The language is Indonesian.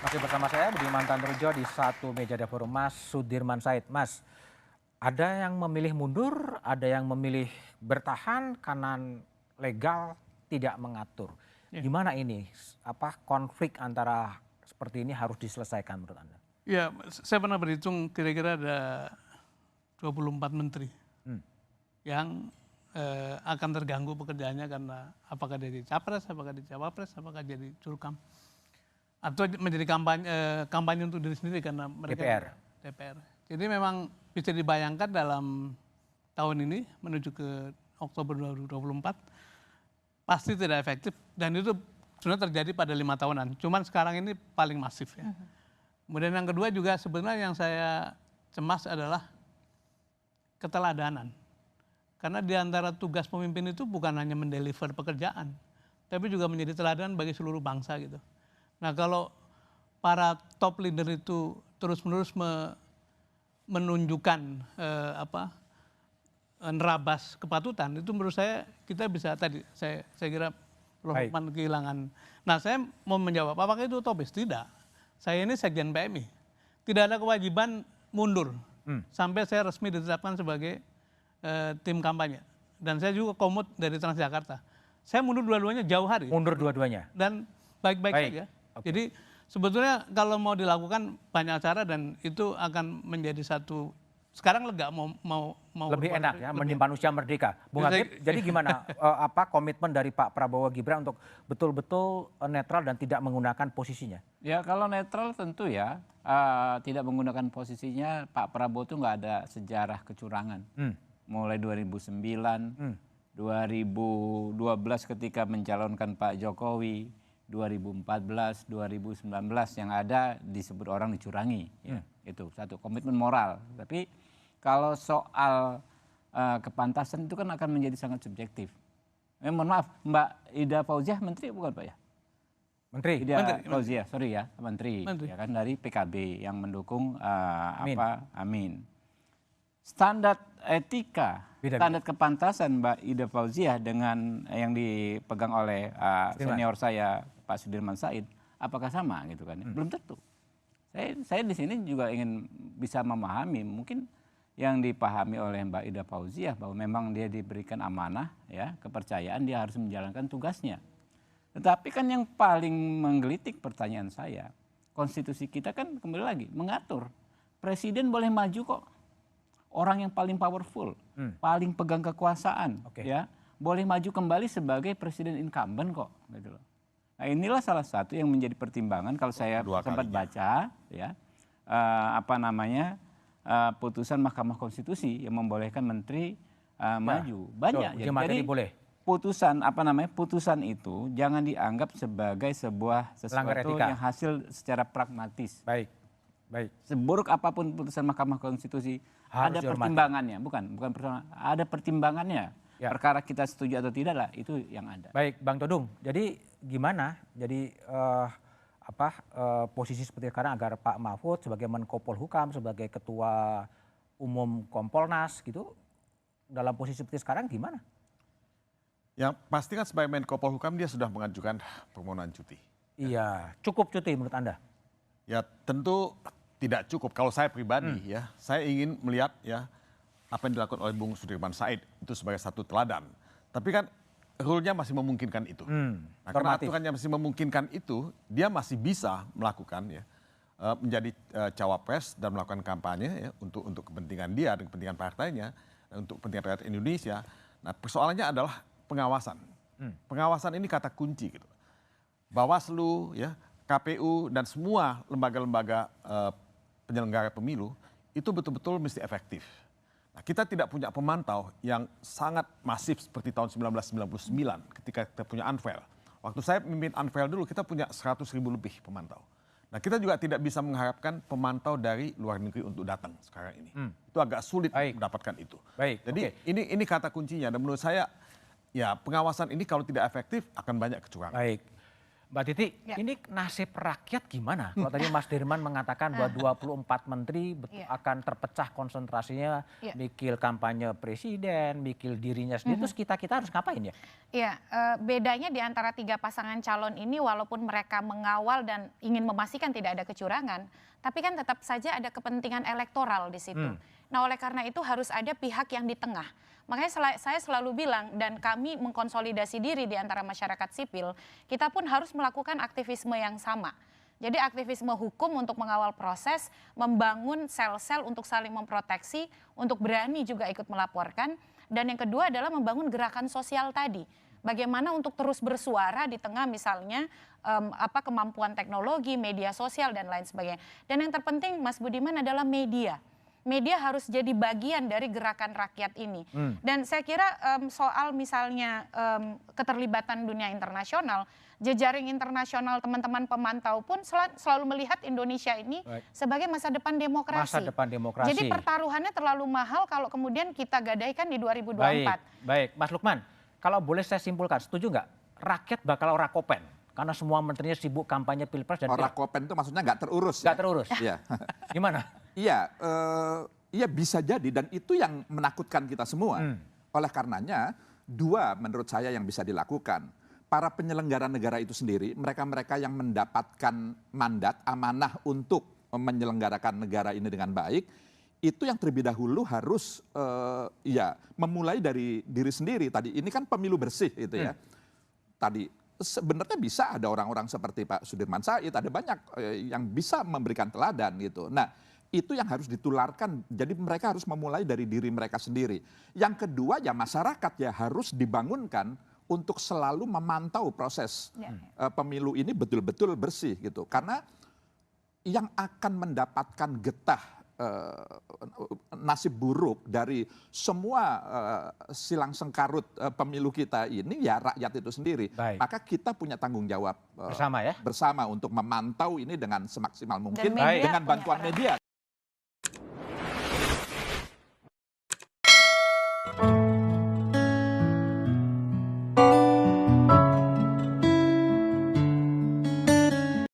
Masih bersama saya Budiman Tanrujo di satu meja The Forum, Mas Sudirman Said. Mas, ada yang memilih mundur, ada yang memilih bertahan karena legal tidak mengatur. Ya. Gimana ini? Apa konflik antara seperti ini harus diselesaikan menurut Anda? Ya, saya pernah berhitung kira-kira ada 24 menteri yang akan terganggu pekerjaannya karena apakah jadi capres, apakah jadi cawapres, apakah jadi curkam. Atau menjadi kampanye untuk diri sendiri karena mereka DPR. Jadi memang bisa dibayangkan dalam tahun ini menuju ke Oktober 2024 pasti tidak efektif dan itu sebenarnya terjadi pada 5 tahunan. Cuman sekarang ini paling masif ya. Kemudian yang kedua juga sebenarnya yang saya cemas adalah keteladanan. Karena di antara tugas pemimpin itu bukan hanya mendeliver pekerjaan, tapi juga menjadi teladan bagi seluruh bangsa gitu. Nah kalau para top leader itu terus-menerus menunjukkan nerabas kepatutan, itu menurut saya kita bisa tadi saya kira Prof. Hukman kehilangan. Nah saya mau menjawab apakah itu utopis? Tidak. Saya ini Sekjen PMI. Tidak ada kewajiban mundur sampai saya resmi ditetapkan sebagai tim kampanye. Dan saya juga komut dari Transjakarta. Saya mundur dua-duanya jauh hari. Mundur dua-duanya? Dan baik-baik saja. Okay. Jadi sebetulnya kalau mau dilakukan banyak cara dan itu akan menjadi satu sekarang lega mau lebih enak ya, menyimpan usia merdeka. Bung Habib, jadi gimana komitmen dari Pak Prabowo Gibran untuk betul-betul netral dan tidak menggunakan posisinya? Ya kalau netral tentu ya tidak menggunakan posisinya. Pak Prabowo itu nggak ada sejarah kecurangan. Mulai 2009, 2012 ketika mencalonkan Pak Jokowi, 2014, 2019 yang ada disebut orang dicurangi. Ya, itu satu komitmen moral. Tapi kalau soal kepantasan itu kan akan menjadi sangat subjektif. Mohon maaf, Mbak Ida Fauziah menteri bukan Pak ya? Menteri. Ida Fauziah, sorry ya, menteri. Ya kan dari PKB yang mendukung Amin. Standar etika, standar kepantasan Mbak Ida Fauziah dengan yang dipegang oleh senior saya Pak Sudirman Said, apakah sama gitu kan? Belum tentu. Saya di sini juga ingin bisa memahami mungkin yang dipahami oleh Mbak Ida Fauziah bahwa memang dia diberikan amanah ya, kepercayaan dia harus menjalankan tugasnya. Tetapi kan yang paling menggelitik pertanyaan saya, konstitusi kita kan kembali lagi mengatur presiden boleh maju kok. Orang yang paling powerful, paling pegang kekuasaan, ya boleh maju kembali sebagai presiden incumbent kok, gitu loh. Nah inilah salah satu yang menjadi pertimbangan kalau saya sempat baca, ya putusan Mahkamah Konstitusi yang membolehkan menteri maju banyak. Jadi boleh. putusan itu jangan dianggap sebagai sesuatu yang hasil secara pragmatis. Baik. Seburuk apapun putusan Mahkamah Konstitusi harus ada pertimbangannya, bukan pertimbangan, ada pertimbangannya. Ya. Perkara kita setuju atau tidak lah, itu yang ada. Baik, Bang Todung. Jadi gimana? Jadi posisi seperti sekarang agar Pak Mahfud sebagai Menko Polhukam, sebagai Ketua Umum Kompolnas gitu, dalam posisi seperti sekarang gimana? Yang pasti kan sebagai Menko Polhukam dia sudah mengajukan permohonan cuti. Iya, cukup cuti menurut Anda? Ya tentu tidak cukup. Kalau saya pribadi ya, saya ingin melihat ya apa yang dilakukan oleh Bung Sudirman Said itu sebagai satu teladan. Tapi kan rule-nya masih memungkinkan itu. Nah, karena aturannya masih memungkinkan itu, dia masih bisa melakukan ya menjadi cawapres dan melakukan kampanye ya untuk kepentingan dia dan kepentingan partainya dan untuk kepentingan rakyat Indonesia. Nah, persoalannya adalah pengawasan. Pengawasan ini kata kunci gitu. Bawaslu ya, KPU dan semua lembaga-lembaga penyelenggara pemilu itu betul-betul mesti efektif. Nah, kita tidak punya pemantau yang sangat masif seperti tahun 1999 ketika kita punya Anvel. Waktu saya memimpin Anvel dulu kita punya 100.000 lebih pemantau. Nah, kita juga tidak bisa mengharapkan pemantau dari luar negeri untuk datang sekarang ini. Itu agak sulit mendapatkan itu. Jadi ini kata kuncinya dan menurut saya ya pengawasan ini kalau tidak efektif akan banyak kecurangan. Baik. Mbak Titi, ini nasib rakyat gimana? Kalau tadi Mas Dirman mengatakan bahwa 24 menteri akan terpecah konsentrasinya, mikil kampanye presiden, mikil dirinya sendiri, terus kita harus ngapain ya? Iya, bedanya di antara 3 pasangan calon ini walaupun mereka mengawal dan ingin memastikan tidak ada kecurangan, tapi kan tetap saja ada kepentingan elektoral di situ. Nah, oleh karena itu harus ada pihak yang di tengah. Makanya saya selalu bilang dan kami mengkonsolidasi diri di antara masyarakat sipil, kita pun harus melakukan aktivisme yang sama. Jadi aktivisme hukum untuk mengawal proses, membangun sel-sel untuk saling memproteksi, untuk berani juga ikut melaporkan. Dan yang kedua adalah membangun gerakan sosial tadi. Bagaimana untuk terus bersuara di tengah misalnya kemampuan teknologi, media sosial dan lain sebagainya. Dan yang terpenting Mas Budiman adalah media. Media harus jadi bagian dari gerakan rakyat ini. Dan saya kira soal misalnya keterlibatan dunia internasional, jejaring internasional teman-teman pemantau pun selalu melihat Indonesia ini sebagai masa depan demokrasi. Masa depan demokrasi. Jadi pertaruhannya terlalu mahal kalau kemudian kita gadaikan di 2024. Baik, Mas Lukman, kalau boleh saya simpulkan, setuju nggak? Rakyat bakal orakopen. Karena semua menterinya sibuk kampanye pilpres dan orakopen itu maksudnya nggak terurus. Nggak terurus. Iya. Gimana? Iya bisa jadi dan itu yang menakutkan kita semua. Oleh karenanya 2 menurut saya yang bisa dilakukan. Para penyelenggara negara itu sendiri, mereka-mereka yang mendapatkan mandat amanah untuk menyelenggarakan negara ini dengan baik, itu yang terlebih dahulu harus memulai dari diri sendiri. Tadi ini kan pemilu bersih itu ya. Tadi sebenarnya bisa ada orang-orang seperti Pak Sudirman Said, ada banyak yang bisa memberikan teladan gitu. Nah, itu yang harus ditularkan. Jadi mereka harus memulai dari diri mereka sendiri. Yang kedua ya masyarakat ya harus dibangunkan untuk selalu memantau proses pemilu ini betul-betul bersih gitu. Karena yang akan mendapatkan getah nasib buruk dari semua silang sengkarut pemilu kita ini ya rakyat itu sendiri. Baik. Maka kita punya tanggung jawab bersama ya, bersama untuk memantau ini dengan semaksimal mungkin media dengan bantuan media.